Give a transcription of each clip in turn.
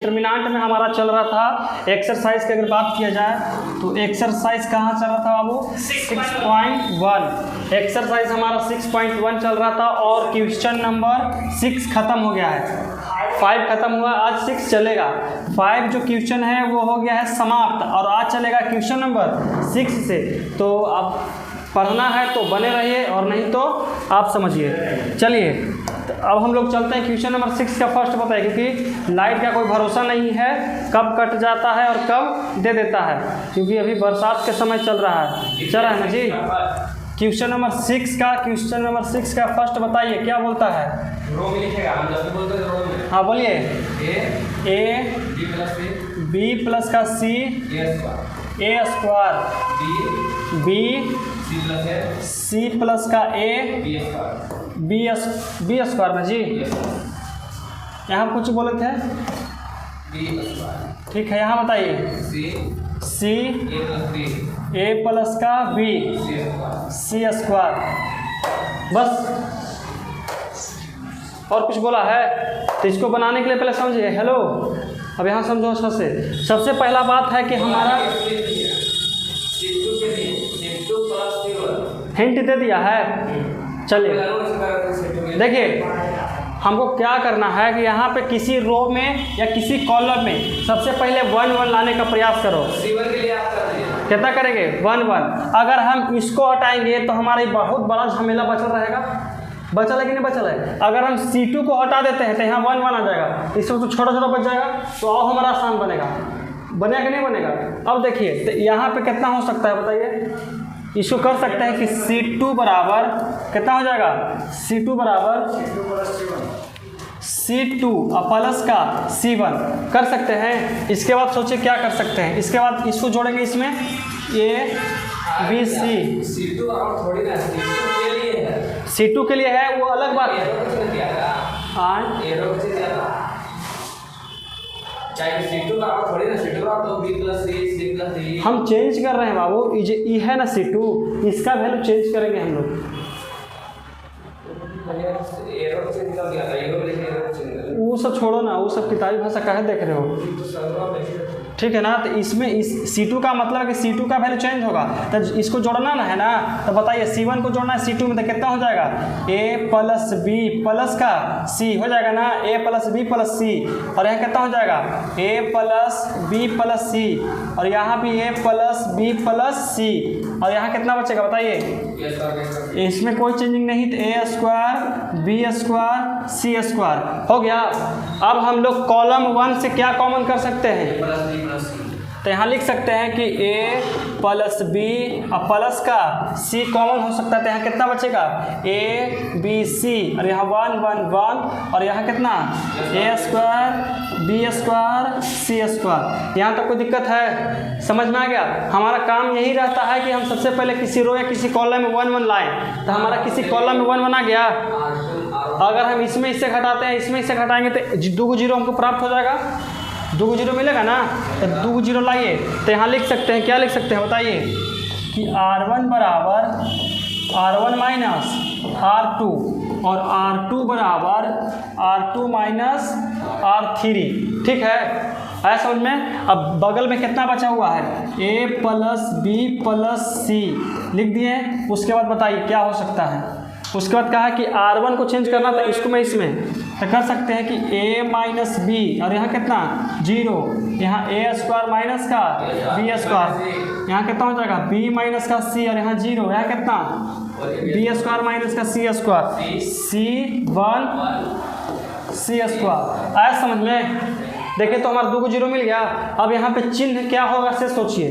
Determinant में हमारा चल रहा था एक्सरसाइज की अगर बात किया जाए तो एक्सरसाइज कहाँ चल रहा था बाबू 6.1। एक्सरसाइज हमारा 6.1 चल रहा था और क्वेश्चन नंबर 6 खत्म हो गया है। 5 खत्म हुआ, आज 6 चलेगा। 5 जो क्वेश्चन है वो हो गया है समाप्त और आज चलेगा क्वेश्चन नंबर 6 से। तो अब पढ़ना है तो बने रहिए और नहीं तो आप समझिए। चलिए तो अब हम लोग चलते हैं क्वेश्चन नंबर 6 का फर्स्ट बताइए, क्योंकि लाइट का कोई भरोसा नहीं है कब कट जाता है और कब दे देता है, क्योंकि अभी बरसात के समय चल रहा है ना जी। क्वेश्चन नंबर 6 का फर्स्ट बताइए क्या बोलता है। रो में लिखेगा, हम जब भी बोलते हैं रो में। हाँ बोलिए। ए बी प्लस का सी ए स्क्वायर बी सी प्लस का ए बी स्क्वायर में जी। यहाँ कुछ बोले थे, ठीक है। यहाँ बताइए सी ए प्लस का बी सी स्क्वायर, बस और कुछ बोला है। तो इसको बनाने के लिए पहले समझिए। हेलो, अब यहाँ समझो। सबसे पहला बात है कि हमारा हिंट दे दिया है। चलिए देखिए, हमको क्या करना है कि यहाँ पे किसी रो में या किसी कॉलम में सबसे पहले 1 1 लाने का प्रयास करो। कितना करेंगे 1 1। अगर हम इसको हटाएंगे तो हमारा बहुत बड़ा झमेला बचल रहेगा। बचल है कि नहीं बचल है। अगर हम C2 को हटा देते हैं तो यहाँ 1 1 आ जाएगा, इसमें तो छोटा छोटा बच जाएगा, तो अब हमारा आसान बनेगा कि नहीं बनेगा। अब देखिए तो यहाँ पे कितना हो सकता है बताइए। इसको कर सकते हैं कि C2 बराबर कितना हो जाएगा। C2 बराबर C2 और प्लस का C1 कर सकते हैं। इसके बाद सोचिए क्या कर सकते हैं। इसके बाद इसको जोड़ेंगे इसमें A B C। C2 के लिए है वो अलग बात है। हम चेंज कर रहे हैं बाबू, ये है ना C2, इसका वैल्यू चेंज करेंगे हम लोग। वो सब छोड़ो ना, वो सब किताबी भाषा काहे देख रहे हो, ठीक है ना। तो इसमें इस C2 का मतलब है कि C2 का वैल्यू चेंज होगा, तो इसको जोड़ना ना है ना। तो बताइए C1 को जोड़ना है C2 में, तो कितना हो जाएगा A प्लस B प्लस का C हो जाएगा ना, A plus B plus C। और यहाँ कितना हो जाएगा A plus B plus C, और यहाँ भी A plus B plus C, और यहाँ कितना बचेगा बताइए। इसमें कोई चेंजिंग नहीं, तो A square B square C square हो गया। अब हम लोग कॉलम 1 से क्या कॉमन कर सकते हैं, तो यहाँ लिख सकते हैं कि A प्लस B और प्लस का C कॉमन हो सकता है। तो यहाँ कितना बचेगा A B C, और यहाँ 1 1 1, और यहाँ कितना A square B square C square. यहाँ तक कोई दिक्कत है, समझ में आ गया। हमारा काम यही रहता है कि हम सबसे पहले किसी रो या किसी कॉलम में 1 1 लाएं। तो हमारा किसी कॉलम में 1 1 आ गया। अगर हम इसमें इससे घटाते हैं, इसमें इससे घटाएंगे तो 2 0 हमको प्राप्त हो जाएगा। 2 0 मिलेगा ना, तो 2 0 लाइए। तो यहाँ लिख सकते हैं, क्या लिख सकते हैं बताइए कि R1 बराबर R1 माइनस R2 और R2 बराबर R2 माइनस R3, ठीक है। आया समझ में। अब बगल में कितना बचा हुआ है A plus B plus C लिख दिए। उसके बाद बताइए क्या हो सकता है। उसके बाद कहा कि R1 को चेंज करना था, इसको मैं इसमें तो कर सकते हैं कि A माइनस B, और यहाँ कितना 0, यहाँ A स्क्वायर माइनस का B स्क्वायर, यहाँ कितना हो जाएगा B माइनस का C, और यहाँ 0, यहाँ कितना B स्क्वायर माइनस का C square C1 C square. आया समझ में। देखिए तो हमारा 2 0 मिल गया। अब यहाँ पे चिन्ह क्या होगा से सोचिए,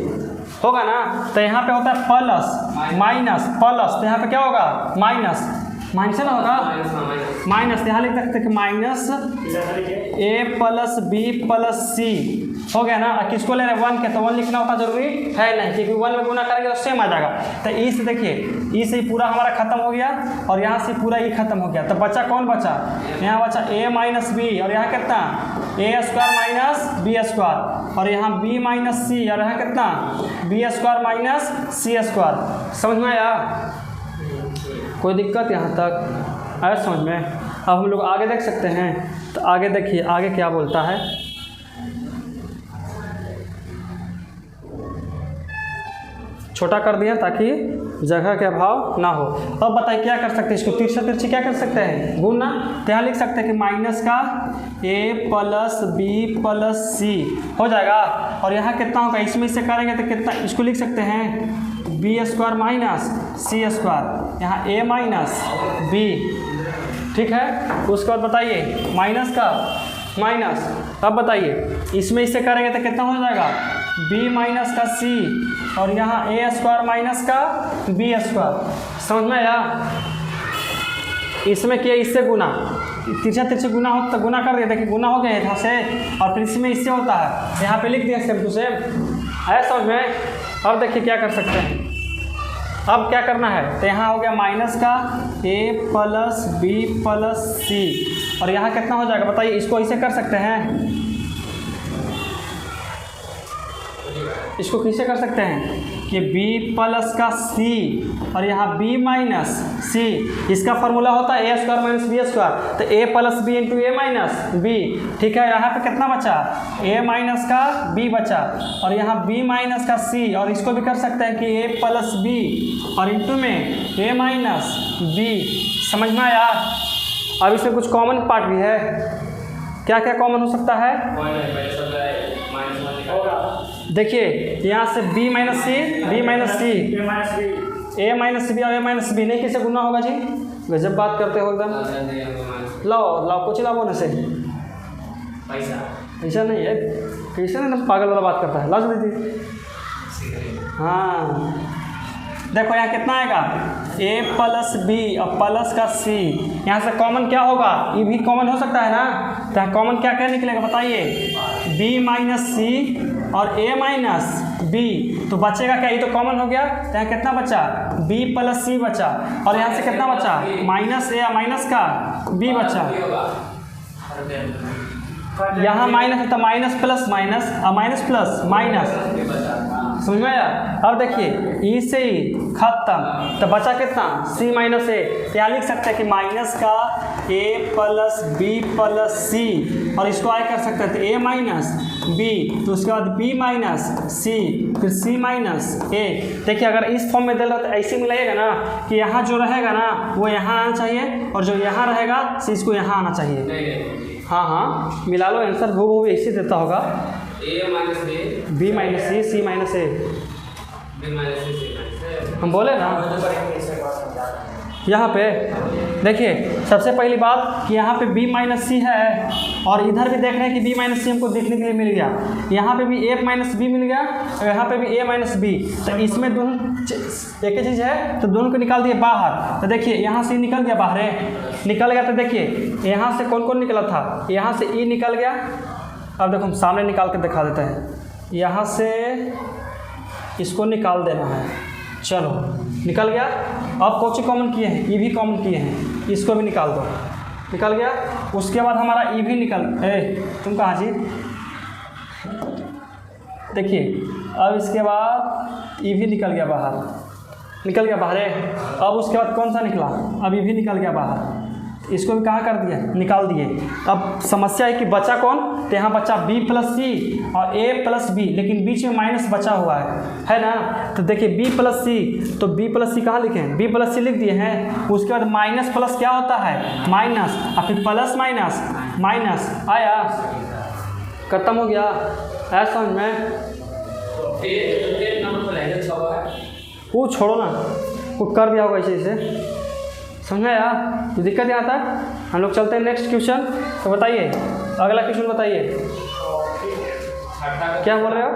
होगा ना। तो यहाँ पे होता है प्लस माइनस प्लस, तो यहाँ पे क्या होगा माइनस माइनस ना होगा माइनस। यहाँ लिख सकते हैं कि minus A plus B plus C हो गया ना। किसको ले रहे हैं 1 के, तो 1 लिखना होता जरूरी है नहीं, क्योंकि 1 में गुना करेंगे तो सेम आ जाएगा। तो ई से देखिए, ई से पूरा हमारा खत्म हो गया और यहाँ से पूरा ई खत्म हो गया। तो बचा कौन बचा, यहाँ बचा A माइनस B, और यहाँ कितना A square minus B square, और यहाँ B माइनस C, और यहाँ कितना B square minus C square. समझ में आया, कोई दिक्कत यहाँ तक आया समझ में। अब हम लोग आगे देख सकते हैं। तो आगे देखिए आगे क्या बोलता है। छोटा कर दिया ताकि जगह के अभाव ना हो। अब बताइए क्या कर सकते हैं, इसको तिरछा तिरछी क्या कर सकते हैं, गुणना। तो यहाँ लिख सकते हैं कि माइनस का a प्लस बी प्लस सी हो जाएगा। और यहाँ कितना होगा, इसमें इससे करेंगे तो कितना, इसको लिख सकते हैं बी स्क्वायर माइनस सी स्क्वायर, यहाँ a माइनस बी। ठीक है, उसके बाद बताइए माइनस का माइनस। अब बताइए इसमें इससे करेंगे तो कितना हो जाएगा, b माइनस का c और यहाँ a स्क्वायर माइनस का b स्क्वायर। समझ में आया। इसमें किया इससे गुना, तिरछा तिरछे गुना हो तो गुना कर दिया, देखिए गुना हो गया यहाँ से, और फिर इसमें इससे होता है, यहाँ पे लिख दिया सेम टू सेम। आया समझ में। अब देखिए क्या कर सकते हैं, अब क्या करना है, तो यहाँ हो गया माइनस का a प्लस बी प्लस सी, और यहाँ कितना हो जाएगा बताइए, इसको ऐसे कर सकते हैं, इसको कैसे कर सकते हैं कि b प्लस का c और यहाँ b माइनस c, इसका फॉर्मूला होता है a square minus b square, तो a plus b into a minus b. ठीक है, यहाँ पे कितना बचा, a माइनस का b बचा, और यहाँ b माइनस का c, और इसको भी कर सकते हैं कि a प्लस बी और इंटू में a माइनस b। समझ में आया। अब इसमें कुछ कॉमन पार्ट भी है, क्या क्या कॉमन हो सकता है, देखिए यहाँ से b minus c, b minus c, a minus b और a माइनस बी, नहीं किसे गुना होगा जी, गजब बात करते हो एकदम। लाओ लाओ कुछ लाओ ना से ऐसा नहीं है, कैसे ना पागल वाला बात करता है, लाओ दीदी। हाँ देखो यहाँ कितना आएगा, a प्लस बी और प्लस का c, यहाँ से कॉमन क्या होगा, ये भी कॉमन हो सकता है ना, तो यहाँ कॉमन क्या क्या निकलेगा बताइए, b माइनस सी और a माइनस b, तो बचेगा क्या, ये तो कॉमन हो गया, तो यहाँ कितना बचा, b प्लस सी बचा, और यहाँ से कितना बचा, माइनस a माइनस का b बचा, यहाँ माइनस है तो माइनस प्लस माइनस और माइनस प्लस माइनस। समझ में आया। अब देखिए ई से ही खत्म, तो बचा कितना, c माइनस ए, यहाँ लिख सकते हैं कि माइनस का a प्लस बी प्लस सी, और इसको आगे कर सकते हैं तो a माइनस बी, तो उसके बाद b माइनस सी, फिर c माइनस a। देखिए अगर इस फॉर्म में दे रहा तो ऐसे मिलाइएगा ना कि यहाँ जो रहेगा ना वो यहाँ आना चाहिए, और जो यहाँ रहेगा इसको यहाँ आना चाहिए। हाँ हाँ मिला लो आंसर, वो ऐसे देता होगा, a minus B, b minus C, c minus A, b minus C, c minus A. हम बोले ना यहाँ पे देखिए सबसे पहली बात कि यहाँ पे b माइनस सी है, और इधर भी देख रहे हैं कि b माइनस सी हमको देखने के लिए मिल गया, यहाँ पे भी a माइनस बी मिल गया, और यहाँ पे भी a माइनस बी, तो इसमें दोनों एक ही चीज़ है, तो दोनों को निकाल दिए बाहर। तो देखिए यहाँ से निकल गया बाहर, निकल गया, तो देखिए यहाँ से कौन कौन निकला था, यहाँ से e निकल गया। अब देखो हम सामने निकाल कर दिखा देते हैं, यहाँ से इसको निकाल देना है, चलो निकल गया। अब कौन सी कॉमन किए हैं, ई भी कॉमन किए हैं, इसको भी निकाल दो, निकल गया। उसके बाद हमारा ई भी निकल, तुम कहाँ जी, देखिए अब इसके बाद ई भी निकल गया बाहर, निकल गया बाहर है। अब उसके बाद कौन सा निकला, अब ई भी निकल गया बाहर, इसको भी कहाँ कर दिया, निकाल दिए। अब समस्या है कि बचा कौन, तो यहाँ बचा b प्लस सी और a प्लस बी, लेकिन बीच में माइनस बचा हुआ है ना। तो देखिए b प्लस सी, तो b प्लस सी कहाँ लिखे हैं, b प्लस सी लिख दिए हैं। उसके बाद माइनस प्लस क्या होता है, माइनस, और फिर प्लस माइनस माइनस, आया, खत्म हो गया। आया समझ में। वो छोड़ो ना, वो कर दिया होगा ऐसे ऐसे, समझ में आया। तो दिक्कत यहाँ तक, हम लोग चलते हैं नेक्स्ट क्वेश्चन। तो बताइए अगला क्वेश्चन बताइए, क्या बोल रहे हो।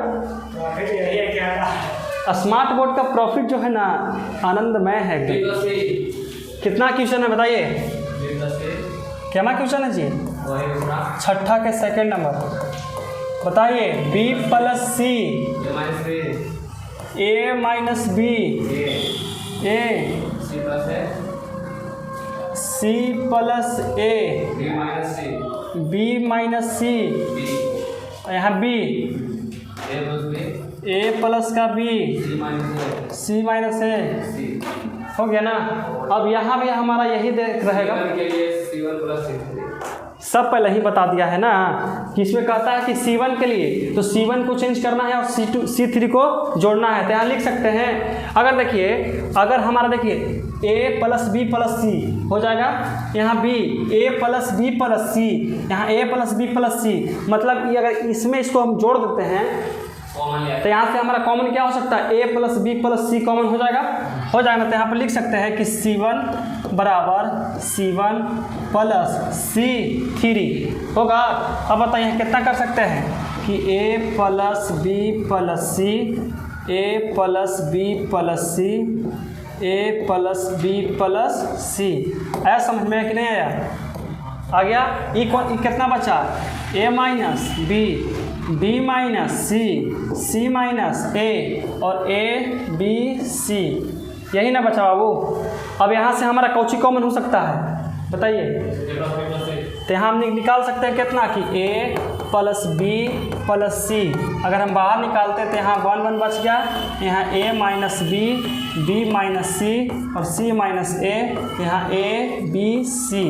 स्मार्ट बोर्ड का प्रॉफिट जो है ना आनंदमय है। कितना क्वेश्चन है बताइए, क्या क्वेश्चन है जी, छठा के सेकंड नंबर बताइए। b plus C, a minus B, a c plus a, b minus C, यहाँ b, a प्लस का b, c माइनस a, हो गया ना। अब यहाँ भी हमारा यही देख रहेगा, सब पहले ही बता दिया है ना कि इसमें कहता है कि C1 के लिए तो C1 को चेंज करना है और C2 C3 को जोड़ना है। तो यहाँ लिख सकते हैं, अगर देखिए, अगर हमारा देखिए A plus B plus C हो जाएगा, यहाँ B A plus B plus C, यहाँ A plus B plus C, मतलब ये अगर इसमें इसको हम जोड़ देते हैं तो यहाँ से हमारा कॉमन क्या हो सकता है, A plus B plus C common हो जाएगा ना। तो यहाँ पर लिख सकते हैं कि C1 बराबर C1 प्लस C3 होगा। अब बताइए कितना कर सकते हैं कि A plus B plus C, A plus B plus C, A plus B plus C। आया समझ में कि नहीं आया? आ गया। ई कितना बचा, A minus B, B minus C, C minus A और A B C, यही ना बचा बाबू। अब यहाँ से हमारा कौची कॉमन हो सकता है बताइए? तो यहाँ हम निकाल सकते हैं कितना कि A plus B plus C, अगर हम बाहर निकालते तो यहाँ 1 1 बच गया, यहाँ A minus B, B minus C और C माइनस A, यहाँ A B C,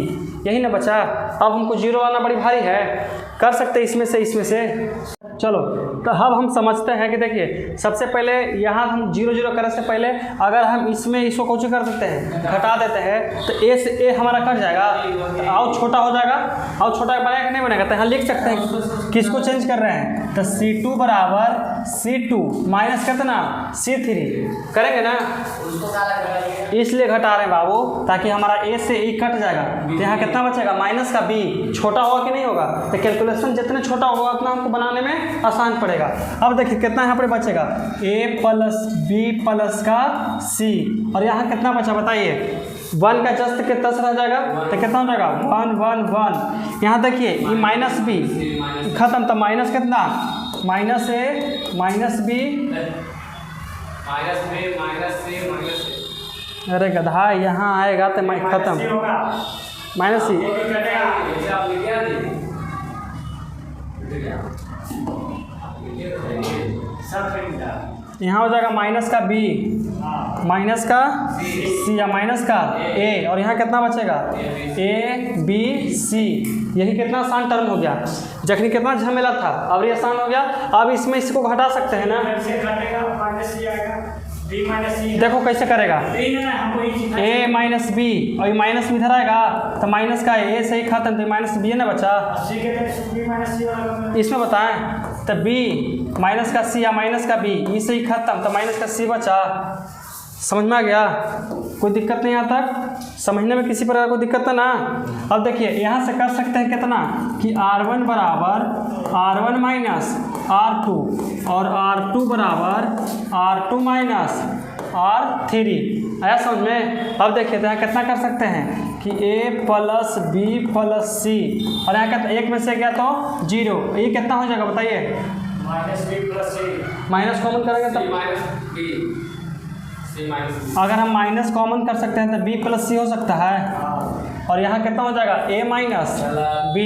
यही ना बचा। अब हमको जीरो लाना बड़ी भारी है, कर सकते इसमें से। चलो तो अब हम समझते हैं कि देखिए सबसे पहले यहाँ हम 0 0 करने से पहले अगर हम इसमें इसको कुछ कर देते हैं, घटा देते हैं, तो A से A हमारा कट जाएगा, तो आओ छोटा हो जाएगा। आओ छोटा बनेगा कि नहीं बनेगा? तो यहाँ लिख सकते हैं किसको चेंज कर रहे हैं, तो C2 बराबर C2 माइनस कितना C3 करेंगे ना, इसलिए घटा रहे हैं बाबू, ताकि हमारा A से E कट जाएगा। तो यहाँ कितना बचेगा, माइनस का B, छोटा होगा कि नहीं होगा? तो कैलकुलेशन जितने छोटा होगा उतना हमको बनाने में आसान पड़ेगा। अब देखिए कितना यहाँ पर बचेगा, A प्लस B प्लस का C, और यहाँ कितना बचा बताइए, 1 का जस्ट के 10 रह जाएगा, तो कितना हो जाएगा 1 1 1। यहाँ देखिए ये माइनस B खत्म, तो माइनस कितना, minus A minus B minus C। अरे गधा, यहाँ आएगा तो खत्म, माइनस C। यहाँ हो जाएगा माइनस का B, माइनस का C या माइनस का A, और यहाँ कितना बचेगा A B C। यही कितना आसान टर्म हो गया, जखनी कितना झमेला था अब ये आसान हो गया। अब इसमें इसको घटा सकते हैं ना, देखो कैसे करेगा, A माइनस B और ये माइनस इधर आएगा, तो माइनस का A से ही खत्म, तो माइनस B है ना बचा, इसमें बताएं तो B माइनस का C या माइनस का B, ई से ही खत्म, तो माइनस का C बचा। समझ में आ गया? कोई दिक्कत नहीं यहाँ तक, समझने में किसी प्रकार कोई दिक्कत है ना? अब देखिए यहाँ से कर सकते हैं कितना कि R1 बराबर R1 माइनस R2 और R2 बराबर R2 माइनस R3। आया समझ में? अब देखिए तो यहाँ कितना कर सकते हैं कि A plus B plus C, और यहाँ कितना, एक में से गया तो 0, ये कितना हो जाएगा बताइए, minus B plus C, minus common करेंगे तब अगर हम माइनस कॉमन कर सकते हैं तो B प्लस C हो सकता है, और यहाँ कितना हो जाएगा A माइनस B,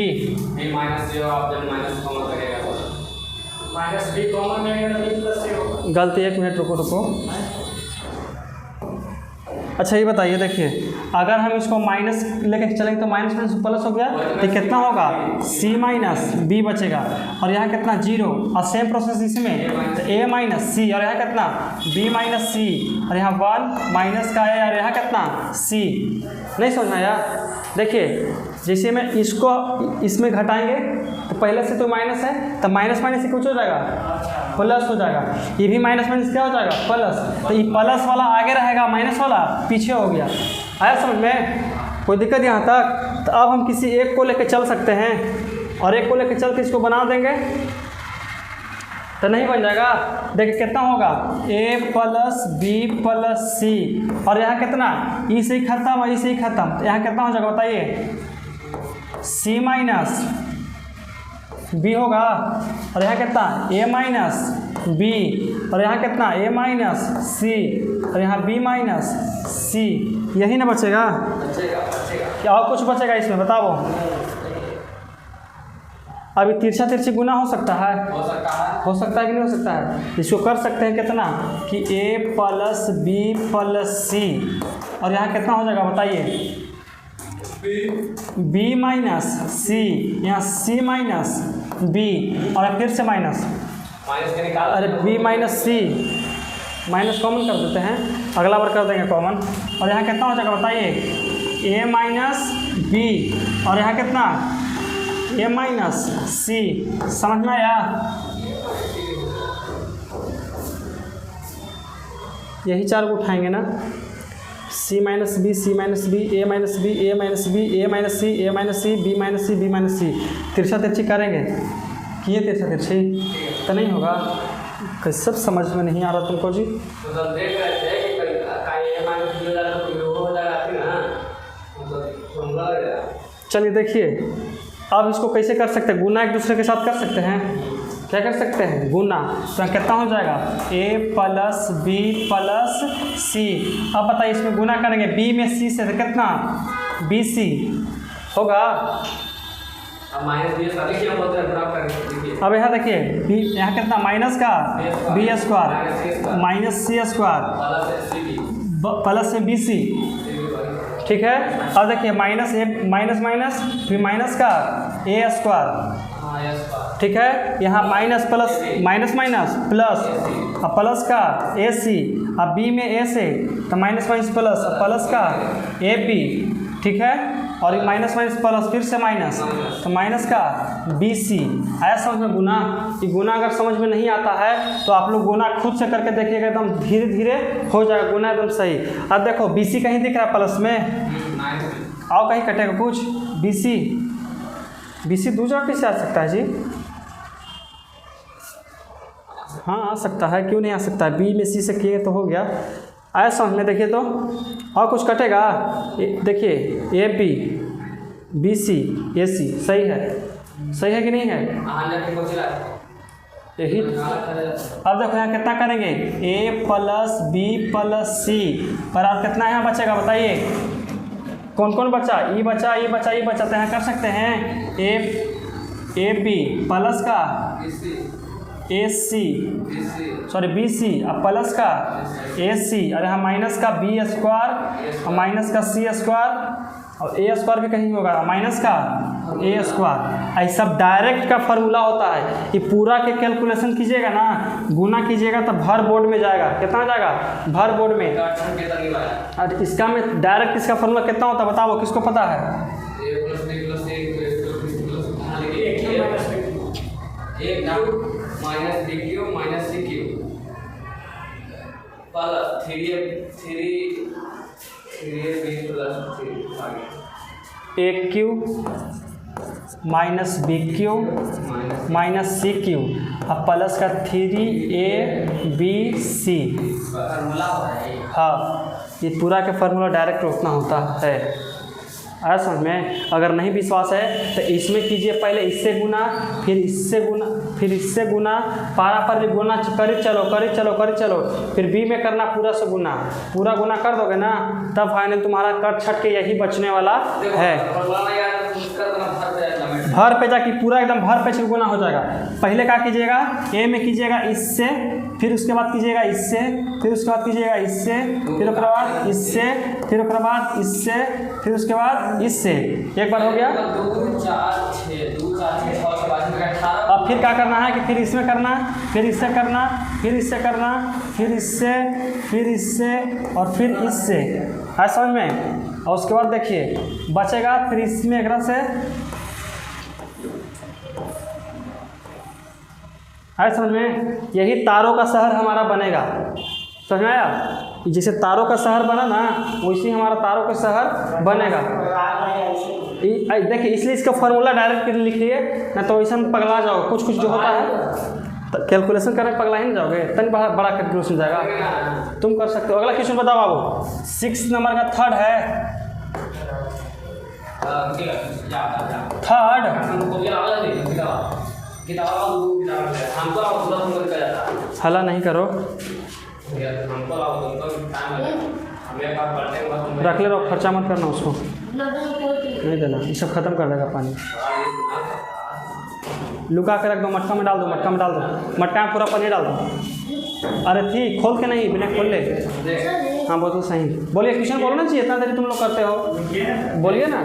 माइनस जो आप जब माइनस कॉमन करेगा माइनस B कॉमन में B प्लस C होगा। गलती, 1 मिनट रुको। अच्छा ये बताइए, देखिए अगर हम इसको माइनस लेके चलेंगे तो माइनस माइनस प्लस हो गया, तो कितना होगा C माइनस B बचेगा, और यहाँ कितना 0, और सेम प्रोसेस इसमें तो A माइनस C, और यहाँ कितना B माइनस C, और यहाँ 1 माइनस का है, और यहाँ कितना C। नहीं समझ में आया? देखिए जैसे मैं इसको इसमें घटाएंगे तो पहले से तो माइनस है, तो माइनस माइनस से कुछ हो जाएगा प्लस हो जाएगा, ये भी माइनस माइनस क्या हो जाएगा प्लस, तो ये प्लस वाला आगे रहेगा, माइनस वाला पीछे हो गया। आया समझ में? कोई दिक्कत यहाँ तक? तो अब हम किसी एक को लेकर चल सकते हैं, और एक को लेकर चल के इसको बना देंगे तो नहीं बन जाएगा। देखिए कितना होगा A plus B plus C, और यहाँ कितना ई से ही खत्म और ई से ही खत्म, तो यहाँ कितना हो जाएगा बताइए, C माइनस B होगा, और यहाँ कितना A माइनस B, और यहाँ कितना A माइनस C, और यहाँ B माइनस C, यही ना बचेगा? क्या और कुछ बचेगा इसमें बताओ? अभी तिरछा तिरछी गुना हो सकता है कि नहीं हो सकता है? इसको कर सकते हैं कितना कि A plus B plus C, और यहाँ कितना हो जाएगा बताइए, बी माइनस सी, यहाँ सी माइनस बी और फिर से माइनस, माइनस के निकाल। अरे बी माइनस सी, माइनस कॉमन कर देते हैं, अगला बार कर देंगे कॉमन। और यहाँ कितना हो जाएगा बताइए, ए माइनस बी और यहाँ कितना ए माइनस सी। समझ में आया? यही चार को उठाएंगे ना, सी minus B, C minus B, A minus B, A minus B, A minus C, A minus C, B minus C, B minus सी। तिरछा तिरछी करेंगे, किए तिरछा तिरछी तो नहीं होगा। सब समझ में नहीं आ रहा तुमको जी? तो देख रहे थे कि कहीं ए माइनस बी हो जाएगा तो हो जाएगा ना, मतलब फॉर्मूला लग जाएगा। चलिए देखिए, अब इसको कैसे कर सकते हैं, गुना एक दूसरे के साथ कर सकते हैं। क्या कर सकते हैं, गुना। तो कितना हो जाएगा, ए प्लस बी प्लस सी। अब बताइए इसमें गुना करेंगे, बी में सी से तो कितना बी सी होगा। अब माइनस बी स्क्वायर क्या बोलते हैं बराबर करके देखिए। अब यहाँ देखिए, बी यहाँ कितना माइनस का बी स्क्वायर माइनस सी स्क्वायर प्लस में बी सी, ठीक है। अब देखिए माइनस ए माइनस माइनस फिर माइनस का ए स्क्वायर, ठीक है। यहाँ minus plus minus minus plus अब प्लस का ए सी, अब बी में ए से तो माइनस माइनस प्लस प्लस का ए बी, ठीक है। और ये माइनस माइनस प्लस फिर से माइनस तो माइनस का बी सी। आया समझ में गुना? ये गुना अगर समझ में नहीं आता है तो आप लोग गुना खुद से करके देखिएगा, एकदम धीरे धीरे हो जाएगा गुना एकदम सही। अब देखो बी सी कहीं दिख रहा है प्लस में, आओ कहीं कटेगा कुछ, बी सी दूसरा कैसे आ सकता है जी? हाँ आ सकता है, क्यों नहीं आ सकता है, बी में सी से किए तो हो गया। आया समझ में? देखिए तो और कुछ कटेगा, देखिए ए बी बी सी ए सी, सही है कि नहीं है? यही। अब देखो यहाँ कितना करेंगे, ए प्लस बी प्लस सी पर और कितना यहाँ बचेगा बताइए, कौन कौन बचा, ई बचा ई बचा ई बचा। तो यहाँ कर सकते हैं ए बी प्लस का ए सी सॉरी बी सी अब प्लस का ए सी और यहाँ माइनस का बी स्क्वायर और माइनस का सी स्क्वायर और ए स्क्वायर भी कहीं होगा माइनस का ए स्क्वायर। ऐसा सब डायरेक्ट का फार्मूला होता है। ये पूरा के कैलकुलेशन कीजिएगा ना, गुना कीजिएगा तो भर बोर्ड में जाएगा। कितना जाएगा भर बोर्ड में? और इसका में डायरेक्ट इसका फार्मूला कितना होता है बताओ, किसको पता है? Minus B cube minus C cube plus three B plus A cube minus B cube minus C cube अब प्लस का 3ab फॉर्मूला है। हाँ ये पूरा का फार्मूला डायरेक्ट उतना होता है। आया समझ में? अगर नहीं विश्वास है तो इसमें कीजिए, पहले इससे गुना फिर इससे गुना फिर इससे गुना, पारा पर भी गुना करी चलो, फिर बी में करना पूरा से गुना, पूरा गुना कर दोगे ना तब फाइनल तुम्हारा कट छट के यही बचने वाला है। भर पे जाके पूरा एकदम भर पे गुना हो जाएगा। पहले क्या कीजिएगा, ए में कीजिएगा इससे, फिर उसके बाद कीजिएगा इससे, फिर उसके बाद कीजिएगा इससे, फिर उसके बाद इससे, फिर उसके बाद इससे, फिर उसके बाद इससे। एक बार हो गया। 2 4 6 2 4 6 अब फिर क्या करना है कि फिर इसमें करना, फिर इससे करना, फिर इससे करना, फिर इससे, फिर इससे और फिर इससे। है समझ में? और उसके बाद देखिए बचेगा फिर इसमें एक से। है समझ में? यही तारों का शहर हमारा बनेगा। समझ में आया? जैसे तारों का शहर बना ना वैसे हमारा तारों का शहर बनेगा। देखिए इसलिए इसका फार्मूला डायरेक्ट लिखिए, ना तो वैसे पगला जाओगे। कुछ जो होता है तो कैलकुलेशन करने पगला ही नहीं जाओगे, तन बड़ा कैलकुलेशन जाएगा। तुम कर सकते हो। अगला क्वेश्चन बताओ बाबू, 6 नंबर का थर्ड है। हला नहीं करो, रख ले रहो, खर्चा मत करना उसको, नहीं देना, ये सब खत्म कर देगा पानी। लुका के रख दो, मटका में डाल दो, मटका में डाल दो, मटका में पूरा पनीर डाल दो। अरे थी खोल के नहीं, बिना खोल ले। हाँ बोलो सही, बोलिए क्वेश्चन बोलना चाहिए, इतना देरी तुम लोग करते हो, बोलिए ना।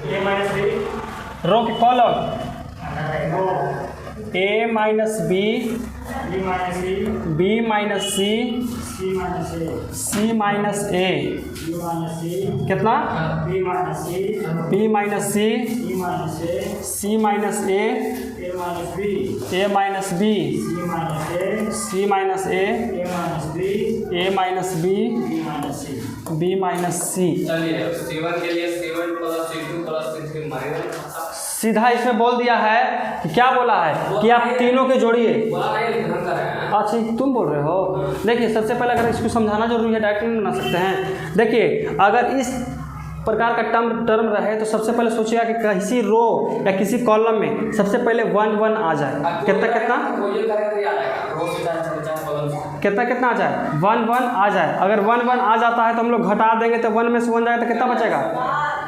ए माइनस बी रो के column A minus B, B minus C, B minus C, C minus A, C minus A, B minus C, कितना? B minus C, B minus C, C minus A, C minus A, A minus B, A minus B, C minus A, C minus A, A minus B, A minus B, B minus C. B minus C. चलिए C1 के लिए C1 plus C2 plus C3 minus सीधा इसमें बोल दिया है कि क्या बोला है कि आप तीनों के जोड़िए। बोला नहीं, ढंग का है। अच्छा तुम बोल रहे हो। देखिए सबसे पहले अगर इसको समझाना जरूरी है, डायरेक्ट नहीं बना सकते हैं। देखिए अगर इस प्रकार का टर्म रहे तो सबसे पहले सोचिएगा कि किसी रो या किसी कॉलम में सबसे पहले 1 1 आ जाए। कितना कितना कितना कितना आ जाए? 1 1 आ जाए। अगर 1 1 आ जाता है तो हम लोग घटा देंगे तो 1 में से 1 जाएगा तो कितना बचेगा?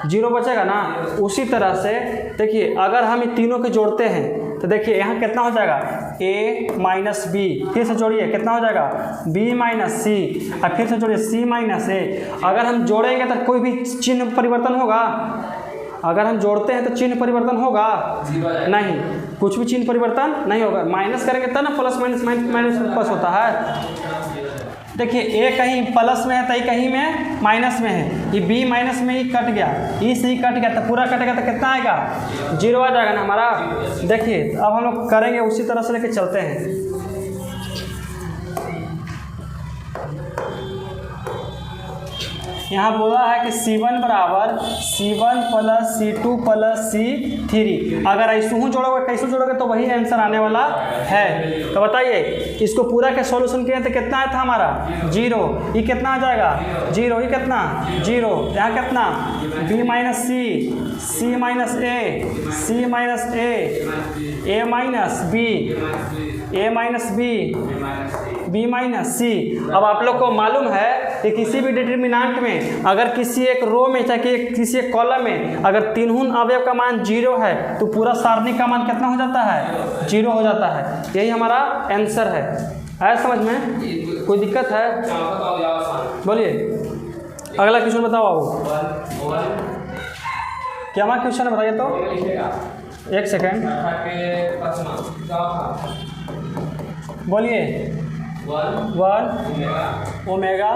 0 बचेगा ना। उसी तरह से देखिए अगर हम इन तीनों के जोड़ते हैं तो देखिए यहाँ कितना हो जाएगा? a माइनस बी, फिर से जोड़िए कितना हो जाएगा? b माइनस सी, और फिर से जोड़िए c माइनस ए। अगर हम जोड़ेंगे तो कोई भी चिन्ह परिवर्तन होगा? अगर हम जोड़ते हैं तो चिन्ह परिवर्तन होगा? नहीं, कुछ भी चिन्ह परिवर्तन नहीं होगा। माइनस करेंगे तब ना प्लस माइनस माइनस प्लस होता है। देखिए ए कहीं प्लस में है तो कहीं में माइनस में है। ये b माइनस में ही कट गया, ई से ही कट गया तो पूरा कटेगा तो कितना आएगा? 0 आ जाएगा ना हमारा। देखिए अब हम लोग करेंगे उसी तरह से लेके चलते हैं। यहाँ बोला है कि C1 बराबर C1 plus C2 plus C3। अगर ऐसे जोड़ोगे कैसे जोड़ोगे तो वही आंसर आने वाला है। तो बताइए इसको पूरा के सॉल्यूशन किए तो कितना आया था हमारा? 0। ये कितना आ जाएगा? 0। ये कितना? 0। यहाँ कितना? b minus C, C minus A, C minus A minus B, A minus B, B minus सी। अब आप लोग को मालूम है कि किसी भी डिटरमिनेंट में अगर किसी एक रो में चाहे किसी एक कॉलम में अगर तीनों अवयव का मान 0 है तो पूरा सारणी का मान कितना हो जाता है? 0 हो जाता है। यही हमारा आंसर है। आया समझ में? कोई दिक्कत है? बोलिए अगला क्वेश्चन बताओ। आओ क्या हमारा क्वेश्चन बताइए तो। एक सेकेंड बोलिए। 1 omega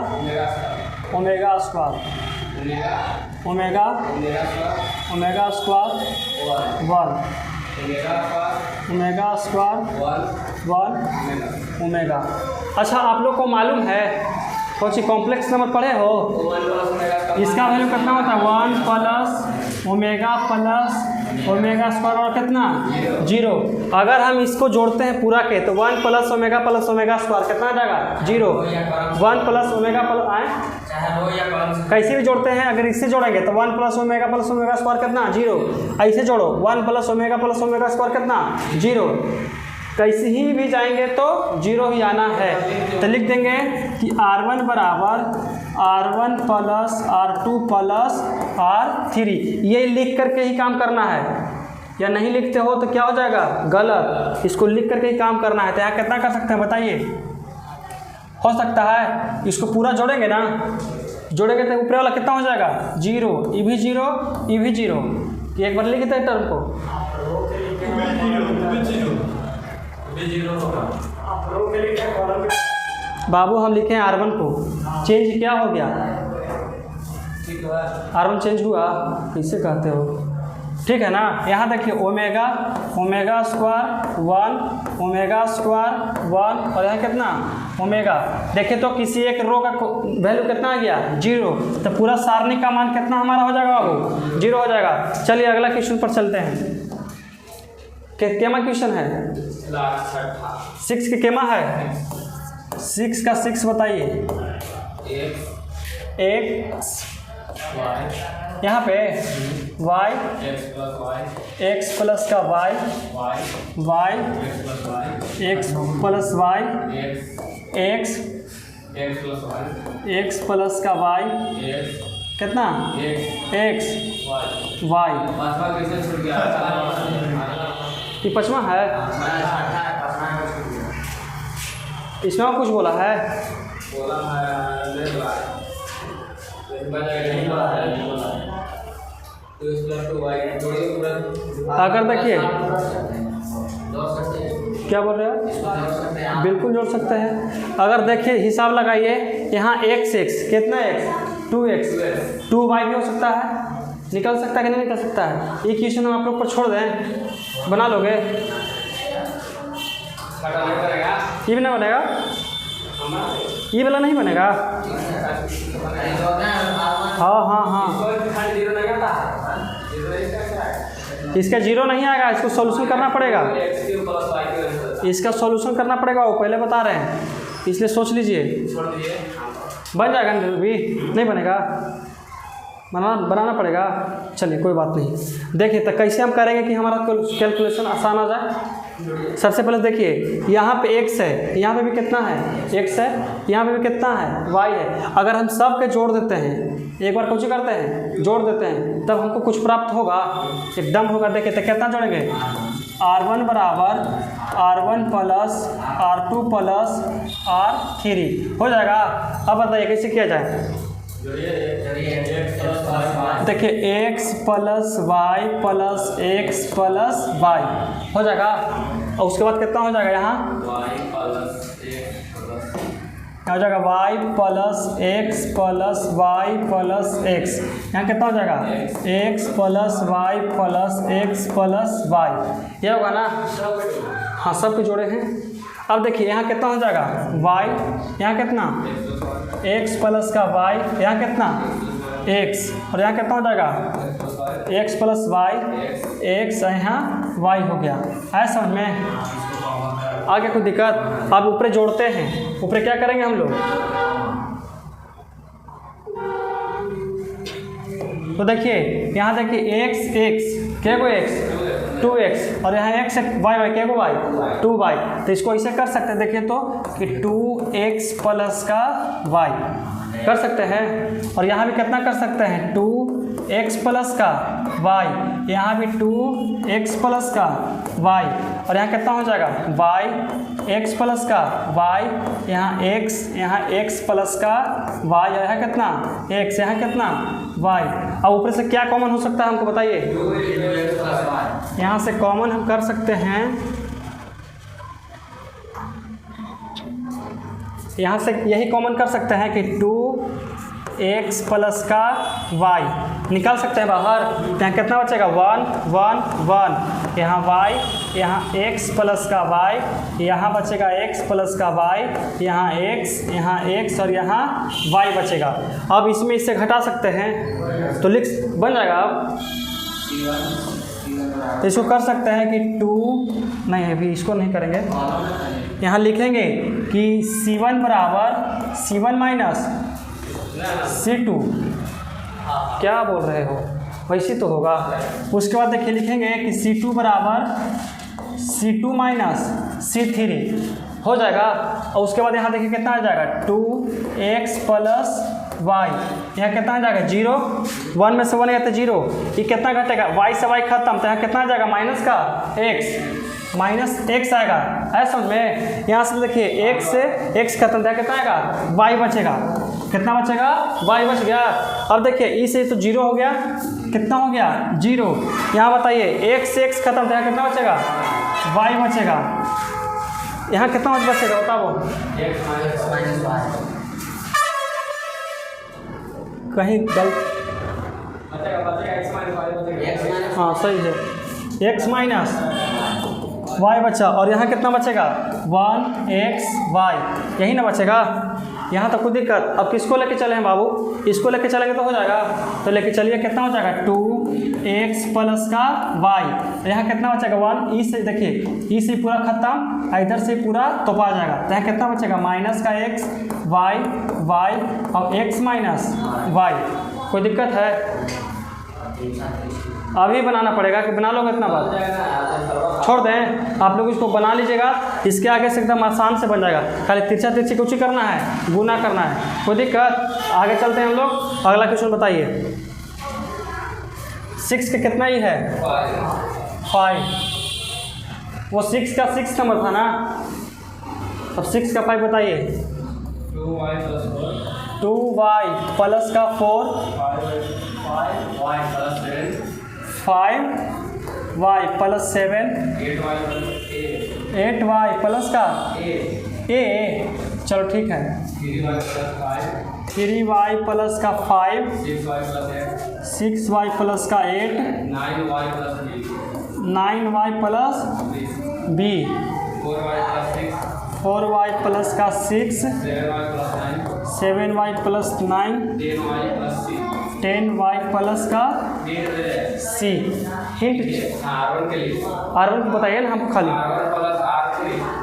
omega square omega omega square 1 omega square 1 omega. अच्छा आप लोग को मालूम है कौन सी कॉम्प्लेक्स नंबर पढ़े हो? इसका वैल्यू कितना होता है? 1 प्लस ओमेगा स्क्वायर और कितना? 0। अगर हम इसको जोड़ते हैं पूरा के तो 1 प्लस ओमेगा स्क्वायर कितना आ जाएगा? 0। 1 प्लस ओमेगा आए कैसे भी जोड़ते हैं, अगर इससे जोड़ेंगे तो 1 प्लस ओमेगा स्क्वायर कितना? 0। ऐसे जोड़ो 1 प्लस ओमेगा स्क्वायर कितना? 0। कैसे ही भी जाएंगे तो 0 ही आना है। तो लिख देंगे कि R1 बराबर R1 plus R2 plus R3। ये लिख करके ही काम करना है, या नहीं लिखते हो तो क्या हो जाएगा? गलत। इसको लिख करके ही काम करना है। तो यहाँ कितना कर सकते हैं बताइए? हो सकता है इसको पूरा जोड़ेंगे ना, जोड़ेंगे तो ऊपर वाला कितना हो जाएगा? 0। ये भी 0, ये भी 0। एक बार लिख देते हैं टर्म को। बाबू हम लिखे हैं R1 को, चेंज क्या हो गया? R1 चेंज हुआ, कैसे कहते हो? ठीक है ना। यहाँ देखिए ओमेगा स्क्वायर 1 ओमेगा स्क्वायर 1 और यहाँ कितना? ओमेगा। देखिए तो किसी एक रो का वैल्यू कितना आ गया? 0। तो पूरा सारणी का मान कितना हमारा हो जाएगा बाबू? 0 हो जाएगा। चलिए अगला क्वेश्चन पर चलते हैं। केमा क्वेश्चन है? 6 के केमा है? 6 का 6 बताइए। x यहाँ पे y x प्लस का y x plus y x plus का y कितना? x y ये 5वां है, इसमें और कुछ बोला है? अगर देखिए क्या बोल रहे हो, बिल्कुल जोड़ सकते हैं। अगर देखिए हिसाब लगाइए, यहाँ x कितना x 2x 2y भी हो सकता है, निकल सकता है कि नहीं निकल सकता है? ये क्वेश्चन हम आप लोग पर छोड़ दें, बना लोगे? ये भी ना बनेगा, ये वाला नहीं बनेगा। हाँ हाँ हाँ, इसका जीरो नहीं आएगा, इसको सॉल्यूशन करना पड़ेगा, इसका सॉल्यूशन करना पड़ेगा, वो पहले बता रहे हैं, इसलिए सोच लीजिए। बन जाएगा भी, नहीं बनेगा, बनाना पड़ेगा। चलिए कोई बात नहीं। देखिए तो कैसे हम करेंगे कि हमारा कैलकुलेशन आसान आ जाए। सबसे पहले देखिए यहाँ पे x है, यहाँ पे भी कितना है x है, यहाँ पे भी कितना है y है। अगर हम सब के जोड़ देते हैं, एक बार कुछ करते हैं जोड़ देते हैं, तब हमको कुछ प्राप्त होगा, एकदम होगा। देखिए तो कितना जोड़ेंगे, r1 बराबर r1 plus r2 plus r3 हो जाएगा। अब बताइए कैसे किया जाए। देखिए x plus y plus x plus y हो जाएगा, और उसके बाद कितना हो जाएगा, यहाँ हो जाएगा y plus x plus y plus x, यहाँ कितना हो जाएगा x plus y plus x plus y, ये होगा ना। हाँ सब के जोड़े हैं। अब देखिए यहाँ कितना हो जाएगा y, यहाँ कितना x प्लस का y, यहाँ कितना x, और यहाँ कितना हो जाएगा x प्लस वाई एक्स, यहाँ y हो गया। है समझ में? आगे कोई दिक्कत? अब ऊपर जोड़ते हैं, ऊपर क्या करेंगे हम लोग, तो देखिए यहाँ देखिए x क्या को x 2x, और यहाँ x y क्या को y 2y। तो इसको ऐसे कर सकते हैं, देखिए तो कि 2x प्लस का y कर सकते हैं, और यहाँ भी कितना कर सकते हैं 2x प्लस का y, यहाँ भी 2x प्लस का y, और यहाँ कितना हो जाएगा y x प्लस का y, यहाँ x प्लस का y, यहाँ कितना x, यहाँ कितना y। अब ऊपर से क्या कॉमन हो सकता है हमको बताइए। यहाँ से कॉमन हम कर सकते हैं, यहाँ से यही कॉमन कर सकते हैं कि 2x प्लस का y निकाल सकते हैं बाहर। यहाँ कितना बचेगा 1 1 1, यहाँ y, यहाँ x प्लस का y, यहाँ बचेगा x प्लस का y, यहाँ x और यहाँ y बचेगा। अब इसमें इससे घटा सकते हैं तो लिख बन जाएगा। अब तो इसको कर सकते हैं कि 2 नहीं, अभी इसको नहीं करेंगे, यहाँ लिखेंगे कि C1 बराबर C1 माइनस C2, क्या बोल रहे हो, वैसे तो होगा। उसके बाद देखिए लिखेंगे कि C2 बराबर C2 माइनस C3 हो जाएगा, और उसके बाद यहाँ देखिए कितना आ जाएगा 2x प्लस y, यहाँ कितना आ जाएगा 0, 1 में से 1 गया तो 0, ये कितना घटेगा y से y खत्म, तो यहाँ कितना आ जाएगा माइनस का x आएगा। है समझ में? यहाँ से देखिए x से x खत्म, तो कितना आएगा y बचेगा, कितना बचेगा y बच गया। अब देखिए ई से तो 0 हो गया, कितना हो गया 0, यहाँ बताइए x से x खत्म, तो यहाँ कितना बचेगा y बचेगा, यहाँ कितना बचेगा बताओ, कहीं गलत, हाँ सही है, x माइनस y बचा, और यहाँ कितना बचेगा 1xy, यही ना बचेगा। यहाँ तक कोई दिक्कत? अब किसको लेके चले हैं बाबू, इसको लेके चलेंगे तो हो जाएगा, तो लेके चलिए कितना हो जाएगा 2x प्लस का y, यहाँ कितना बचेगा 1, ई से देखिए ई से पूरा खत्म, इधर से पूरा तोपा जाएगा, तो यहाँ कितना बचेगा माइनस का x y और x माइनस y। कोई दिक्कत है? अभी बनाना पड़ेगा कि बना लोगे इतना बात, छोड़ दें आप लोग, इसको बना लीजिएगा, इसके आगे से एकदम आसान से बन जाएगा, खाली तिरछा तिरछी कुछ ही करना है, गुना करना है। कोई दिक्कत? आगे चलते हैं हम लोग, अगला क्वेश्चन बताइए। 6 के कितना ही है 5, वो 6 का 6 नंबर था ना, अब 6 का 5 बताइए। 2y plus 4, 2y प्लस का 4, 5y plus 7, 5y plus 7, 8y plus 8, 8y plus का 8, a, चलो ठीक है। 3y plus 5, 3y प्लस का 5, 6y plus 8, 6y प्लस का 8, 9y plus 3, 9y plus b, 4y plus 6, 4y plus का 6, 7y plus 9, 7y plus 9, 10y plus 6, 10y plus का 10 c। Hint R1 के लिए R1 बताइए ना हम खाली। R1 plus R3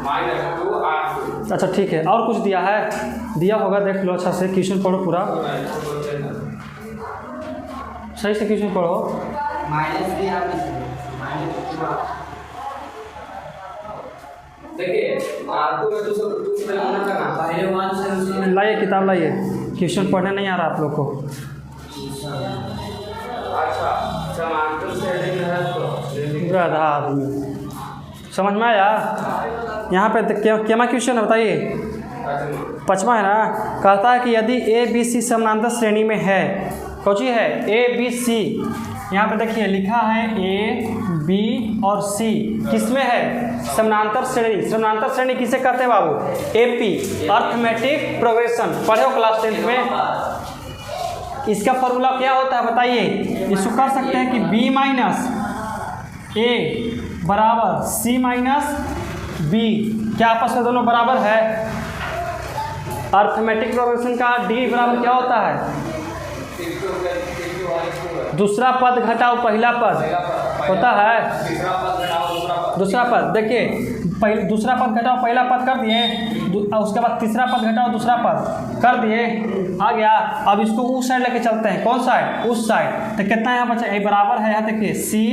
minus 2R2, अच्छा ठीक है, और कुछ दिया है? दिया होगा, देख लो अच्छा से, क्वेश्चन पढ़ो पूरा, सही से क्वेश्चन पढ़ो। माइनस भी आप माइनस देखिए R2 में दूसरे होना था ना, पहले 1 से दूसरे लाइए किताब लाइए, क्वेश्चन पढ़ने नहीं आ रहा आप लोग को। अच्छा समांतर श्रेणी है तो गधा आदमी, समझ में आया? यहाँ पे क्या क्वेश्चन है बताइए? 5वां है ना, कहता है कि यदि ए बी सी समानांतर श्रेणी में है, कौन सी है? A B C. यहाँ पे देखिए लिखा है ए बी और सी, किस में है? समानांतर श्रेणी। समानांतर श्रेणी किसे कहते हैं बाबू? AP, arithmetic progression. पढ़े हो क्लास 10th में? इसका फॉर्मूला क्या होता है बताइए? इसको कर सकते हैं कि बी माइनस ए बराबर सी माइनस बी। क्या आपस में दोनों बराबर है? अर्थमेटिक प्रोग्रेशन का डी बराबर क्या होता है? दूसरा पद घटाओ पहला पद होता है। दूसरा पद देखिए, पहले दूसरा पद घटाओ पहला पद कर दिए, उसके बाद तीसरा पद घटाओ दूसरा पद कर दिए, आ गया। अब इसको उस साइड लेके चलते हैं। कौन साइड? उस साइड। तो कितना यहाँ बचा? ए बराबर है, यहाँ देखिए सी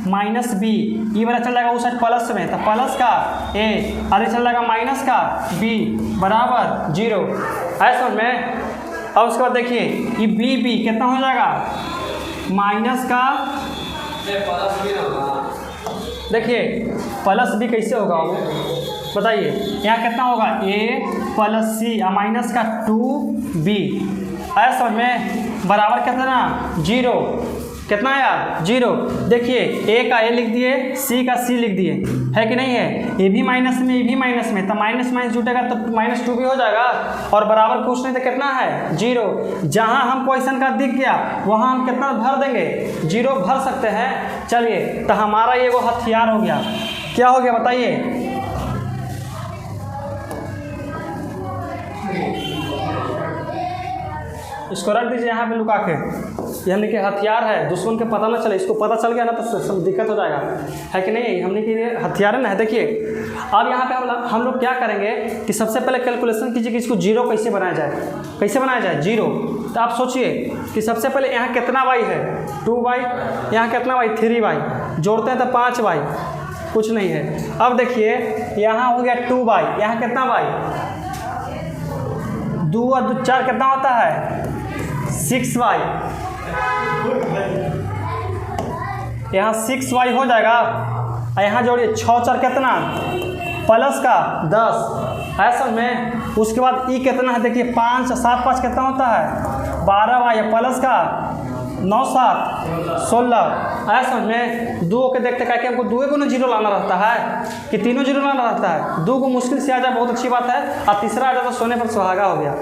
माइनस बी, ये वाला चल जाएगा उस साइड प्लस में, तो प्लस का ए और ये चल जाएगा माइनस का बी बराबर 0। है समझ में? अब उसके बाद देखिए ये बी बी कितना हो जाएगा? माइनस का, देखिए प्लस बी कैसे होगा वो बताइए? यहाँ कितना होगा? ए प्लस सी और माइनस का 2b। आया समझ में? बराबर कितना? 0। कितना आया? 0। देखिए ए का ए लिख दिए, सी का सी लिख दिए, है कि नहीं है? ए भी माइनस में, ए भी माइनस में, तो माइनस माइनस जुटेगा तो -2 भी हो जाएगा, और बराबर कुछ नहीं तो कितना है? 0। जहाँ हम क्वेश्चन का दिख गया वहाँ हम कितना भर देंगे? 0 भर सकते हैं। चलिए, तो हमारा ये वो हथियार हो गया। क्या हो गया बताइए? इसको रख दीजिए यहाँ पे लुका के, यानी कि हथियार है, दुश्मन के पता ना चले। इसको पता चल गया ना तो सब दिक्कत हो जाएगा, है कि नहीं? हमने कि ये हथियार है ना। देखिए अब यहाँ पे हम लोग क्या करेंगे कि सबसे पहले कैलकुलेशन कीजिए कि इसको 0 कैसे बनाया जाए। कैसे बनाया जाए 0? तो आप सोचिए कि सबसे पहले यहाँ कितना y है? 2y। यहाँ कितना y? 3y। जोड़ते हैं तो 5y, कुछ नहीं है। अब देखिए यहाँ हो गया 2y, यहाँ कितना y? 2 और 2 4 कितना होता है? 6y। यहाँ 6y हो जाएगा, और यहाँ जोड़िए 6 4 कितना? प्लस का 10। है समझ में? उसके बाद ई कितना है? देखिए 5 7 5 कितना होता है? 12y, प्लस का 9 7 16। है समझ में? 2 के देखते क्या कि हमको 2 को 0 लाना रहता है कि तीनों 0 लाना रहता है? 2 को मुश्किल से आ जाए, बहुत अच्छी बात है, और तीसरा आ जाए तो सोने पर सुहागा हो गया।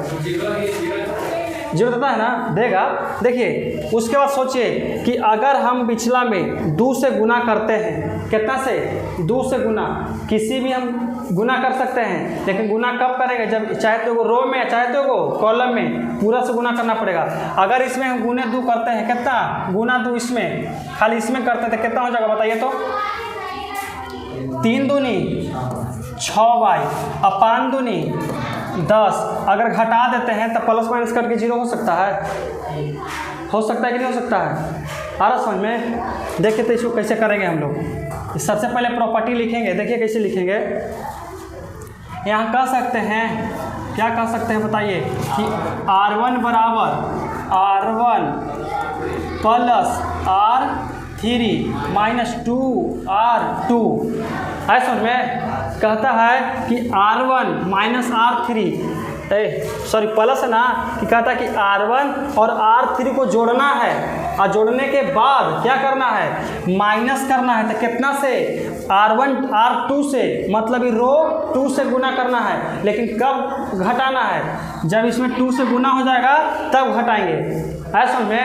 0 देता है ना? देगा। देखिए उसके बाद सोचिए कि अगर हम पिछला में 2 से गुना करते हैं, कितना से? 2 से गुना। किसी भी हम गुना कर सकते हैं, लेकिन गुना कब करेंगे? जब चाहे तो वो रो में, चाहे तो वो कॉलम में, पूरा से गुना करना पड़ेगा। अगर इसमें हम गुने 2 करते हैं, कितना? गुना 2 इसमें, खाली इसमें करते हैं तो कितना हो जाएगा बताइए तो? 3 दूनी 6y, अपान दूनी 10। अगर घटा देते हैं तो प्लस माइनस करके 0 हो सकता है? हो सकता है कि नहीं हो सकता है? आ रहा समझ में? देखिए तो इसको कैसे करेंगे हम लोग। सबसे पहले प्रॉपर्टी लिखेंगे। देखिए कैसे लिखेंगे। यहाँ कह सकते हैं, क्या कह सकते हैं बताइए? कि R1 बराबर R1 प्लस 3 माइनस 2R2 है समझ में। कहता है कि R1 minus R3 sorry plus है ना, कि कहता है कि R1 और R3 को जोड़ना है और जोड़ने के बाद क्या करना है, माइनस करना है। तो कितना से, R1 R2 से, मतलब रो 2 से गुना करना है। लेकिन कब घटाना है, जब इसमें 2 से गुना हो जाएगा तब घटाएंगे। है समझ में।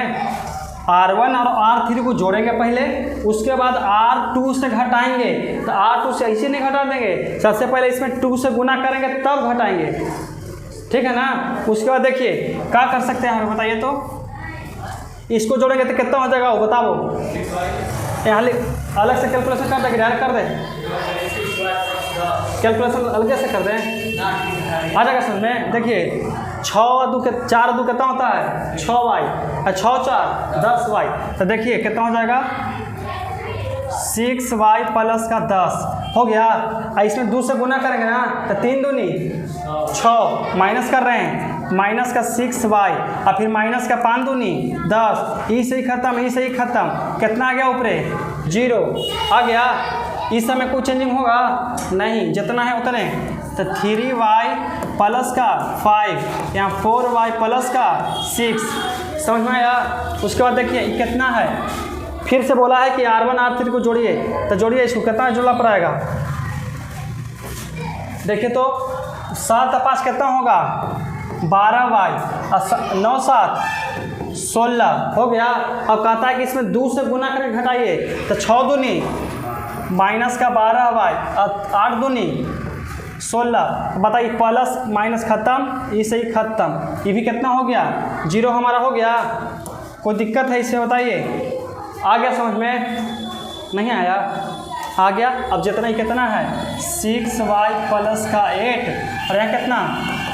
R1 और R3 को जोड़ेंगे पहले, उसके बाद R2 से घटाएंगे। तो R2 से ऐसे नहीं घटा देंगे, सबसे पहले इसमें 2 से गुना करेंगे तब घटाएंगे। ठीक है ना। उसके बाद देखिए क्या कर सकते हैं, हमें बताइए तो। इसको जोड़ेंगे तो कितना हो जाएगा वो बताओ। यहाँ अलग से कैलकुलेशन कर देंगे, डायरेक्ट कर दे, कैलकुलेशन अलग से कर दें, आ जाएगा समझ में। देखिए 6 के 4 दो कितना होता है 6y, 6 4 10y। तो देखिए कितना हो जाएगा 6y प्लस का 10 हो गया। इसमें 2 से गुना करेंगे ना तो 3 दूनी 6, माइनस कर रहे हैं, माइनस का 6y और फिर माइनस का 5 दूनी 10, ई से ही खत्म, ई से ही खत्म। कितना आ गया ऊपरे 0 आ गया। इस समय कोई चेंजिंग होगा नहीं, जितना है उतने। तो 3y प्लस का 5, यहाँ 4y प्लस का 6, समझ में आया। उसके बाद देखिए ये कितना है, फिर से बोला है कि R1 R3 को जोड़िए। तो जोड़िए, इसको कितना जोड़ना पड़ेगा, देखिए तो 7 और 5 कितना होगा 12y, 9 7 16 हो गया। अब कहता है कि इसमें 2 से गुना करके घटाइए। तो 6 दूनी माइनस का 12y, 8 दूनी 16। बताइए प्लस माइनस खत्म, इसे ही खत्म। ये भी कितना हो गया 0 हमारा हो गया। कोई दिक्कत है इससे बताइए। आ गया समझ में, नहीं आया, आ गया। अब जितना ही कितना है 6y प्लस का 8 और यहाँ कितना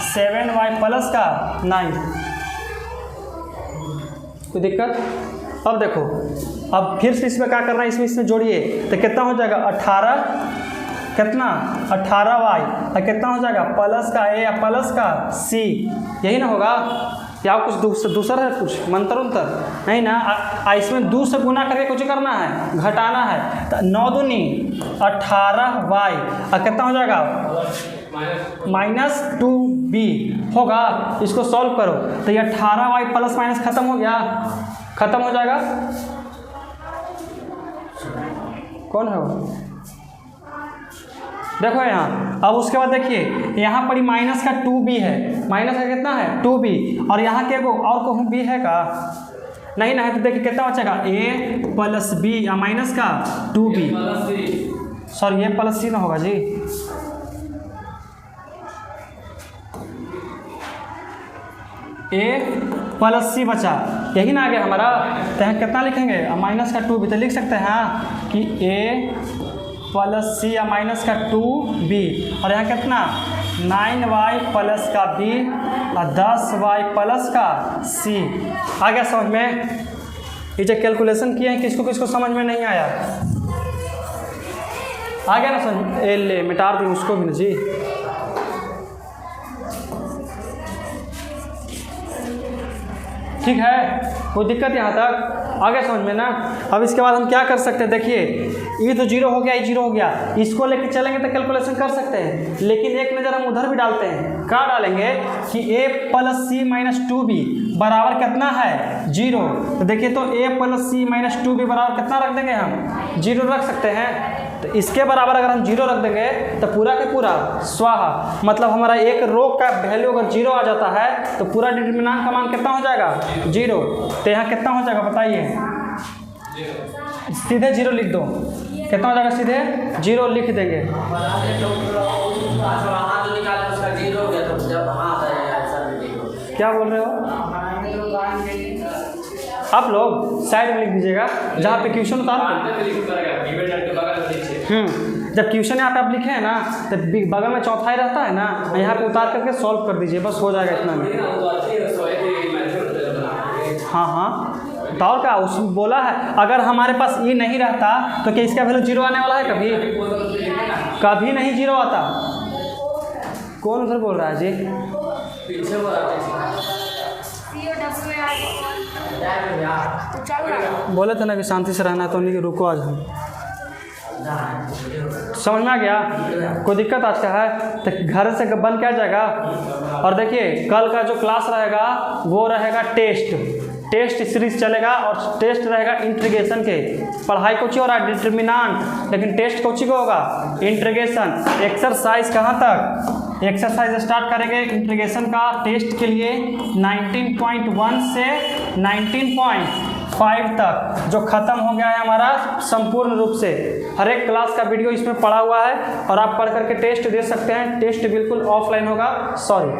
7y प्लस का 9। कोई दिक्कत। अब देखो, अब फिर से इसमें क्या करना है, इसमें जोड़िए। तो कितना हो जाएगा 18, कितना 18y और कितना हो जाएगा प्लस का a प्लस का c, यही ना होगा। या कुछ दूसरा है, कुछ मंत्र उन्तर नहीं ना। इसमें 2 से गुना करके कुछ करना है, घटाना है। तो 9 दूनी 18y और कितना हो जाएगा माइनस 2b होगा। इसको सॉल्व करो तो ये 18y प्लस माइनस खत्म हो गया, खत्म हो जाएगा। कौन है वो, देखो यहाँ। अब उसके बाद देखिए यहाँ पर माइनस का 2b है, माइनस का कितना है 2b, और यहाँ के और कहूँ b है का नहीं ना है। तो देखिए कितना बचेगा a प्लस b या माइनस का 2b, सॉरी ये प्लस c ना होगा जी, a प्लस c बचा, यही ना आ गया हमारा। तो यहाँ कितना लिखेंगे माइनस का 2b, तो लिख सकते हैं कि a प्लस c या माइनस का 2b, और यहाँ कितना 9y प्लस का b और 10y प्लस का c। आ गया समझ में। ये जो कैलकुलेशन किए हैं किसको किसको समझ में नहीं आया, आ गया ना समझ। ले मिटा दी उसको भी ना जी। ठीक है, कोई दिक्कत यहाँ तक आ गया समझ में ना। अब इसके बाद हम क्या कर सकते हैं, देखिए ये तो 0 हो गया, ये 0 हो गया, इसको लेके चलेंगे तो कैलकुलेशन कर सकते हैं। लेकिन एक नज़र हम उधर भी डालते हैं, क्या डालेंगे कि a plus c minus 2b बराबर कितना है 0। तो देखिए तो a plus c minus 2b बराबर कितना रख देंगे हम 0 रख सकते हैं। तो इसके बराबर अगर हम 0 रख देंगे तो पूरा के पूरा स्वाहा, मतलब हमारा एक रो का वैल्यू अगर 0 आ जाता है तो पूरा डिटरमिनेंट का मान कितना हो जाएगा 0। तो यहाँ कितना हो जाएगा बताइए, सीधे 0 लिख दो, कितना हो जाएगा सीधे 0 लिख देंगे। क्या बोल रहे हो आप लोग, साइड में लिख दीजिएगा जहाँ पे क्वेश्चन उतार। जब क्वेश्चन यहाँ पे आप लिखे हैं ना तो बगल में चौथाई रहता है ना, यहाँ पे उतार करके सॉल्व कर दीजिए, बस हो जाएगा इतना में। हाँ हाँ, तो और क्या उस बोला है, अगर हमारे पास ये नहीं रहता तो क्या इसका वैल्यू 0 आने वाला है कभी, कभी नहीं 0 आता। कौन उधर बोल रहा है जी, तो चल ना। बोले थे ना कि शांति से रहना है, तो नहीं कि रुको आज हम। समझ में आ गया? कोई दिक्कत आज का है तो घर से बन के आ जाएगा। और देखिए कल का जो क्लास रहेगा वो रहेगा टेस्ट सीरीज चलेगा, और टेस्ट रहेगा इंट्रीगेशन के। पढ़ाई कुछ हो रहा है डिटर्मिनेंट, लेकिन टेस्ट कुछ को होगा इंट्रीगेशन। एक्सरसाइज कहाँ तक? एक्सरसाइज स्टार्ट करेंगे इंट्रीगेशन का टेस्ट के लिए 19.1 से 19.5 तक, जो ख़त्म हो गया है हमारा संपूर्ण रूप से। हर एक क्लास का वीडियो इसमें पड़ा हुआ है और आप पढ़ करके टेस्ट दे सकते हैं। टेस्ट बिल्कुल ऑफलाइन होगा, सॉरी।